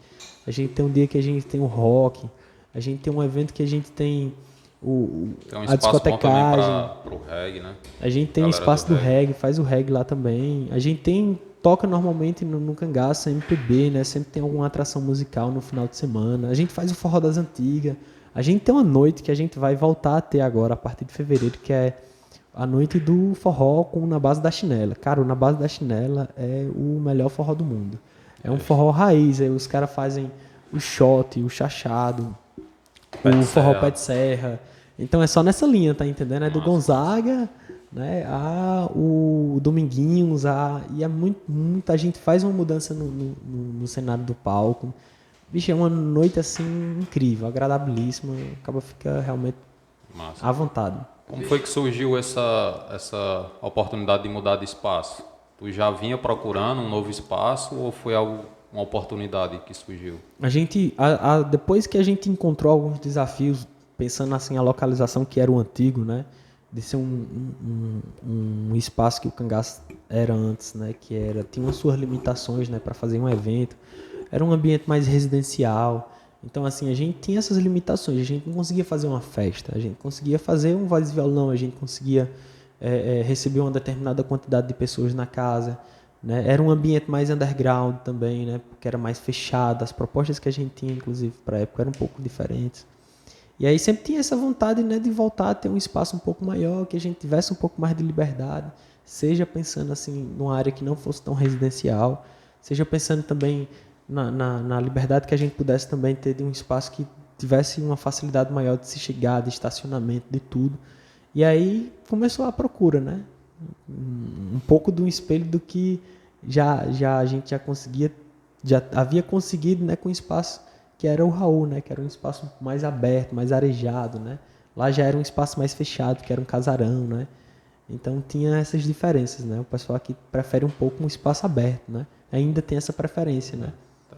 a gente tem um dia que a gente tem o rock, a gente tem um evento que a gente tem a discotecagem. Pro reggae, né? A gente tem o espaço do reggae, faz o reggae lá também. A gente toca normalmente no cangaço, MPB, né? Sempre tem alguma atração musical no final de semana. A gente faz o forró das antigas. A gente tem uma noite que a gente vai voltar a ter agora, a partir de fevereiro, que é a noite do forró com Na Base da Chinela. Cara, o Na Base da Chinela é o melhor forró do mundo. É um forró raiz, aí os caras fazem o shot, o chachado, o forró pé de serra. Então é só nessa linha, tá entendendo? É do Gonzaga, né? O Dominguinhos, e é muita gente faz uma mudança no cenário do palco. Bicho, é uma noite assim incrível, agradabilíssima, acaba fica realmente à vontade. Como foi que surgiu essa oportunidade de mudar de espaço? Tu já vinha procurando um novo espaço ou foi uma oportunidade que surgiu? A gente, depois que a gente encontrou alguns desafios, pensando assim a localização que era o antigo, né, de ser um espaço que o cangaço era antes, né, tinha as suas limitações, né, para fazer um evento. Era um ambiente mais residencial. Então, assim, a gente tinha essas limitações. A gente não conseguia fazer uma festa. A gente conseguia fazer um voz e violão. A gente conseguia receber uma determinada quantidade de pessoas na casa. Né? Era um ambiente mais underground também, né? Porque era mais fechado. As propostas que a gente tinha, inclusive, para a época, eram um pouco diferentes. E aí sempre tinha essa vontade, né, de voltar a ter um espaço um pouco maior, que a gente tivesse um pouco mais de liberdade. Seja pensando, assim, numa área que não fosse tão residencial. Seja pensando também na liberdade que a gente pudesse também ter de um espaço que tivesse uma facilidade maior de se chegar, de estacionamento, de tudo. E aí começou a procura, né? Um pouco do espelho do que a gente já havia conseguido, né, com o espaço que era o Raul, né? Que era um espaço mais aberto, mais arejado, né? Lá já era um espaço mais fechado, que era um casarão, né? Então tinha essas diferenças, né? O pessoal aqui prefere um pouco um espaço aberto, né? Ainda tem essa preferência, né?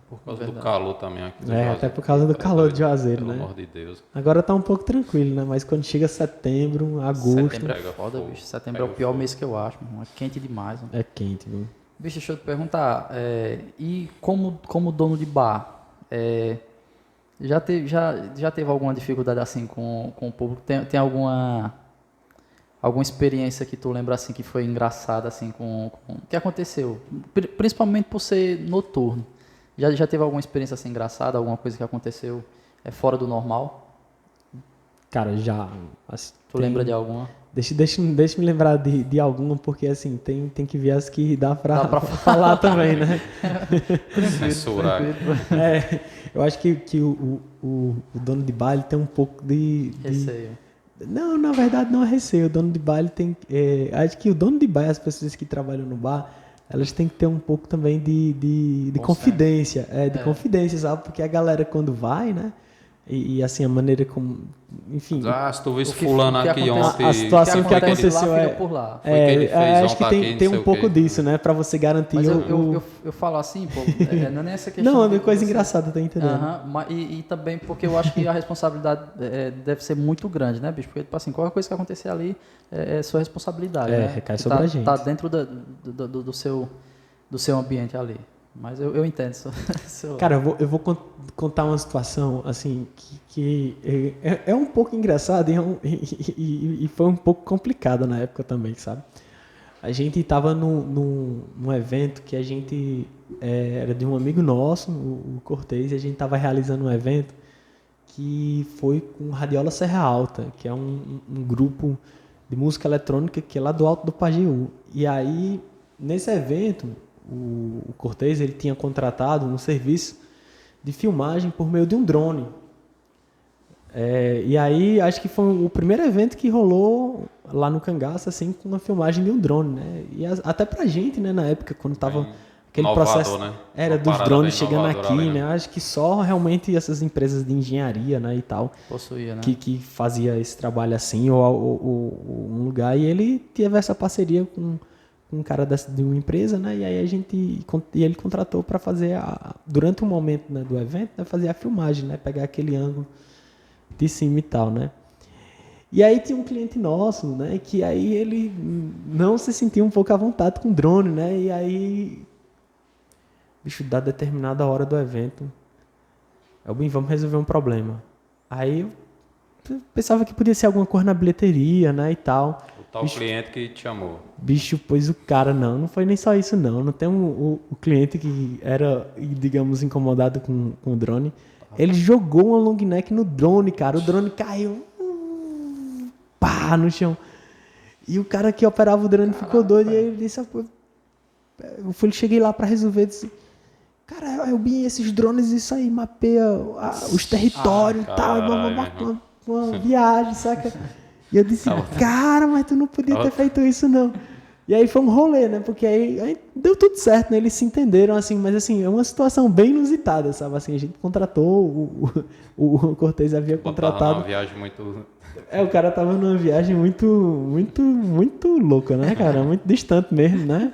Por causa do calor também aqui. Até por causa do calor de Juazeiro, né? Pelo amor de Deus. Agora tá um pouco tranquilo, né? Mas quando chega setembro, agosto... Setembro é foda, bicho. Setembro é o pior mês que eu acho, mano. É quente demais, mano. É quente, viu? Bicho, deixa eu te perguntar. E como dono de bar, já teve alguma dificuldade assim com o público? Tem alguma experiência que tu lembra assim que foi engraçada assim com que aconteceu? Principalmente por ser noturno. Já teve alguma experiência assim engraçada, alguma coisa que aconteceu fora do normal? Cara, já. Assim, tu lembra de alguma? Deixa me lembrar de alguma, porque assim, tem que ver as que dá pra falar também, né? Censurar. Eu acho que o dono de baile tem um pouco de receio. Não, na verdade não é receio. O dono de baile tem... acho que o dono de baile, as pessoas que trabalham no bar, elas têm que ter um pouco também de confidência. Confidência, sabe? Porque a galera quando vai, né? E assim, a maneira como... Enfim... se tu visse fulano aqui ontem... A situação que aconteceu por lá. Foi que ele fez acho que tem um pouco disso, né? Pra você garantir... Mas eu falo assim, pô, não é nem essa questão... Não, é uma coisa engraçada, tá entendendo? E também porque eu acho que a responsabilidade deve ser muito grande, né, bicho? Porque, tipo assim, qualquer coisa que acontecer ali é sua responsabilidade, né? Recai sobre a gente. Tá dentro do seu ambiente ali. Mas eu entendo. Cara, eu vou contar uma situação, assim, que é um pouco engraçada e foi um pouco complicada na época também, sabe? A gente estava num evento que a gente era de um amigo nosso, o Cortez, e a gente estava realizando um evento que foi com Radiola Serra Alta, que é um grupo de música eletrônica que é lá do Alto do Pajeú. E aí, nesse evento, o Cortez ele tinha contratado um serviço de filmagem por meio de um drone. E aí, acho que foi o primeiro evento que rolou lá no Cangaço, assim, com uma filmagem de um drone, né? E até pra gente, né, na época, quando tava aquele inovador, processo né? era Uma dos parada drones bem chegando inovadora aqui, ali, né? Acho que só realmente essas empresas de engenharia, né, e tal, Possuía, né? que fazia esse trabalho assim, ou um lugar, e ele teve essa parceria com um cara de uma empresa, né? E aí ele contratou para fazer durante um momento, né, do evento, né, fazer a filmagem, né? Pegar aquele ângulo de cima e tal, né? E aí tinha um cliente nosso, né? Que aí ele não se sentia um pouco à vontade com drone, né? E aí, bicho, da determinada hora do evento, bem, vamos resolver um problema. Aí eu pensava que podia ser alguma coisa na bilheteria, né? E tal. O tal cliente que te chamou. Bicho, pois o cara não foi nem só isso não. Não tem o cliente que era, digamos, incomodado com o drone. Ele jogou uma long neck no drone, cara. O drone caiu pá, no chão. E o cara que operava o drone ficou doido. E aí ele disse, cheguei lá pra resolver, disse, cara, eu vi esses drones, isso aí mapeia os territórios e tal, uma viagem, saca? E eu disse, cara, mas tu não podia ter feito isso, não. E aí foi um rolê, né? Porque aí deu tudo certo, né? Eles se entenderam, assim, mas assim, é uma situação bem inusitada, sabe? Assim, a gente contratou, o Cortez havia contratado. Uma viagem muito... O cara tava numa viagem muito, muito, muito louca, né, cara? Muito distante mesmo, né?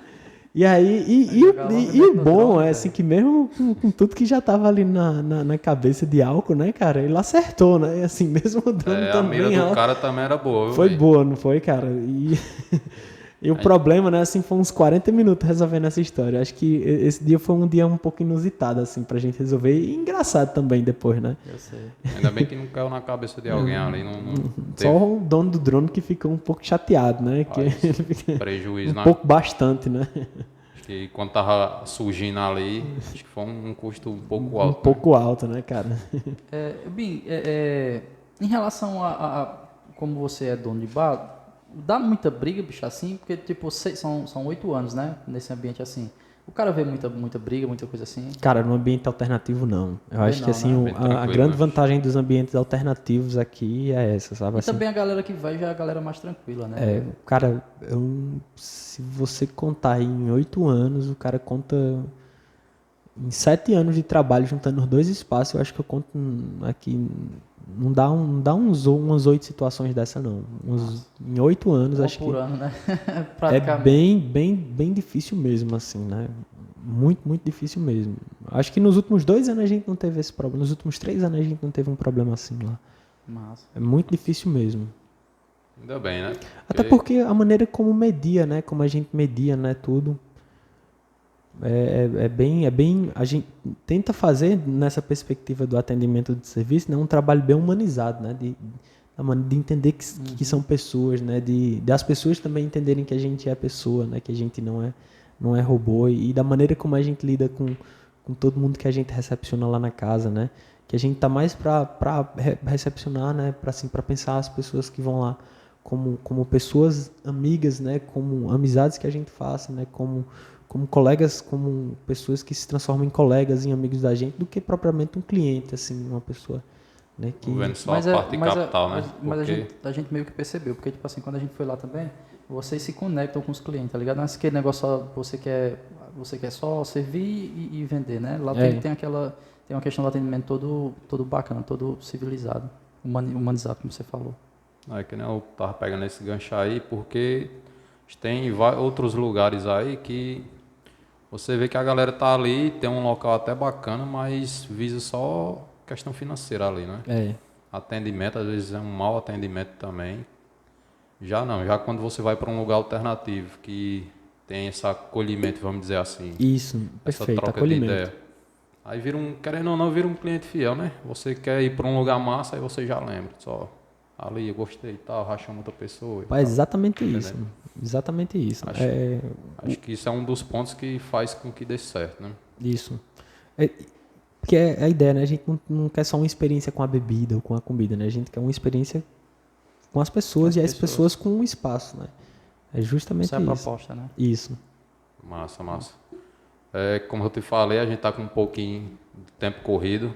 E aí, e o bom é assim que mesmo com tudo que já tava ali na cabeça de álcool, né, cara? Ele acertou, né? E assim, mesmo o drone a mira do alto, cara também era boa, viu, foi véio? boa, não foi, cara? E o problema, né, assim, foi uns 40 minutos resolvendo essa história. Acho que esse dia foi um dia um pouco inusitado, assim, pra gente resolver. E engraçado também depois, né? Eu sei. Ainda bem que não caiu na cabeça de alguém ali. Não Só o dono do drone que ficou um pouco chateado, né? Que ele fica prejuízo, pouco bastante, né? Acho que quando tava surgindo ali, acho que foi um custo um pouco alto. Um pouco alto, né, cara? Bem, em relação como você é dono de bar, dá muita briga, bicho, assim, porque, tipo, são 8 anos, né, nesse ambiente assim. O cara vê muita briga, muita coisa assim. Cara, no ambiente alternativo, não. Eu acho que, assim, né? a grande vantagem dos ambientes alternativos aqui é essa, sabe? E Assim, também a galera que vai já é a galera mais tranquila, né? cara, se você contar em 8 anos, o cara conta em 7 anos de trabalho juntando os dois espaços, eu acho que eu conto aqui, não dá umas 8 situações dessa, não. Em 8 anos, acho que ano, né? é bem difícil mesmo, assim, né? Muito, muito difícil mesmo. Acho que nos últimos 2 anos a gente não teve esse problema. Nos últimos 3 anos a gente não teve um problema assim lá. Massa. É muito difícil mesmo. Ainda bem, né? Até porque a maneira como media, né? Como a gente media, né? Tudo. É bem. A gente tenta fazer nessa perspectiva do atendimento de serviço, né, um trabalho bem humanizado, né? De entender que são pessoas, né? De as pessoas também entenderem que a gente é pessoa, né? Que a gente não é robô, e da maneira como a gente lida com todo mundo que a gente recepciona lá na casa, né? Que a gente tá mais para recepcionar, né? Para pensar as pessoas que vão lá como pessoas amigas, né? Como amizades que a gente faça, né? Como colegas, como pessoas que se transformam em colegas, em amigos da gente, do que propriamente um cliente, assim, uma pessoa, né? Que... Vendo só a parte de capital, né? Mas a gente meio que percebeu, porque, tipo assim, quando a gente foi lá também, vocês se conectam com os clientes, tá ligado? Não é aquele negócio só, você quer só servir e vender, né? Lá tem uma questão do atendimento todo bacana, todo civilizado, humanizado, como você falou. É que nem eu tava pegando esse gancho aí, porque tem outros lugares aí que você vê que a galera tá ali, tem um local até bacana, mas visa só questão financeira ali, né? Atendimento, às vezes é um mau atendimento também. Já não, já quando você vai para um lugar alternativo, que tem esse acolhimento, vamos dizer assim. Isso, Essa perfeito, troca de acolhimento. ideia. Aí querendo ou não, vira um cliente fiel, né? Você quer ir para um lugar massa, aí você já lembra. Só, ali, eu gostei e tal, rachamos outra pessoa. E É tal. exatamente Entendeu? isso. Exatamente isso. Acho que isso é um dos pontos que faz com que dê certo, né? Isso. Porque é a ideia, né? A gente não quer só uma experiência com a bebida ou com a comida, né? A gente quer uma experiência com as pessoas e as pessoas com o espaço, né? É justamente Essa é a isso. proposta, né? Isso. Massa, massa. Como eu te falei, a gente tá com um pouquinho de tempo corrido.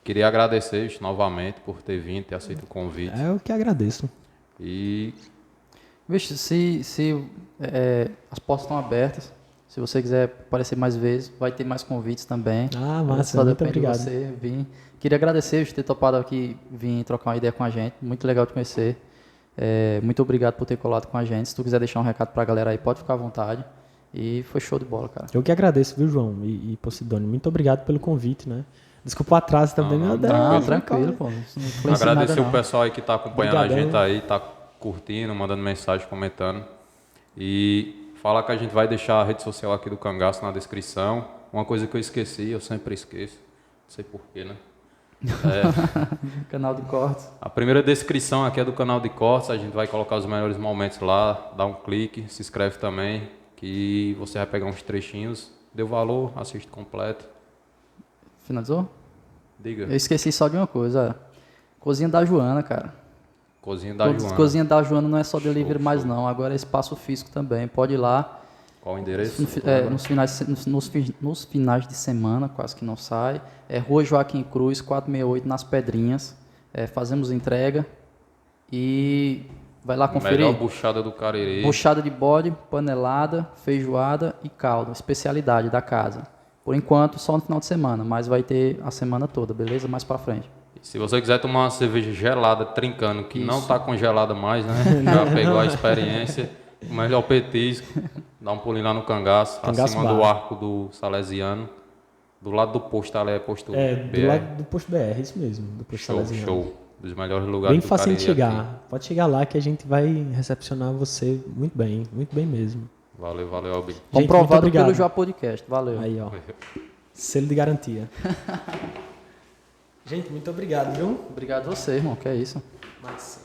Queria agradecer novamente por ter vindo, ter aceito o convite. É o que agradeço. E Vixe, as portas estão abertas. Se você quiser aparecer mais vezes, vai ter mais convites também. Ah, massa, Só muito depende obrigado. de você vir. Queria agradecer por ter topado aqui, vir trocar uma ideia com a gente. Muito legal te conhecer. Muito obrigado por ter colado com a gente. Se tu quiser deixar um recado pra galera aí, pode ficar à vontade. E foi show de bola, cara. Eu que agradeço, viu, João e Posidônio. Muito obrigado pelo convite, né? Desculpa o atraso também, meu Deus. Não, tranquilo, pô. Isso não influencia em nada, agradecer o não. pessoal aí que tá acompanhando Obrigadão. a gente aí, tá curtindo, mandando mensagem, comentando. E falar que a gente vai deixar a rede social aqui do Cangaço na descrição. Uma coisa que eu esqueci, eu sempre esqueço. Não sei porquê, né? Canal de cortes. A primeira descrição aqui é do canal de cortes, a gente vai colocar os melhores momentos lá, dá um clique, se inscreve também, que você vai pegar uns trechinhos, deu valor, assiste completo. Finalizou? Diga, Eu esqueci só de uma coisa. Cozinha da Joana, cara. cozinha da Joana. Cozinha da Joana não é só delivery mais show. não, agora é espaço físico também. Pode ir lá. Qual o endereço? Nos finais de semana, quase que não sai. É Rua Joaquim Cruz, 468, nas Pedrinhas. Fazemos entrega e vai lá conferir. Melhor buchada do Cariri. Buchada de bode, panelada, feijoada e caldo. Especialidade da casa. Por enquanto, só no final de semana, mas vai ter a semana toda, beleza? Mais pra frente. Se você quiser tomar uma cerveja gelada, trincando, que não está congelada mais, né? Já pegou a experiência. O melhor petisco. Dá um pulinho lá no Cangaço, Cangaço acima do Bar. Arco do Salesiano. Do lado do posto, ali é posto Do BR. lado do posto BR, isso mesmo, do posto Show, Salesiano. show. Dos melhores lugares Bem do facinho Cariri de chegar. aqui. Pode chegar lá que a gente vai recepcionar você muito bem mesmo. Valeu, valeu, Albi. Gente, Comprovado muito obrigado. pelo Joá Podcast. Valeu. Aí, ó. Selo de garantia. Gente, muito obrigado, viu? Obrigado a você, irmão. Que é isso. Massa.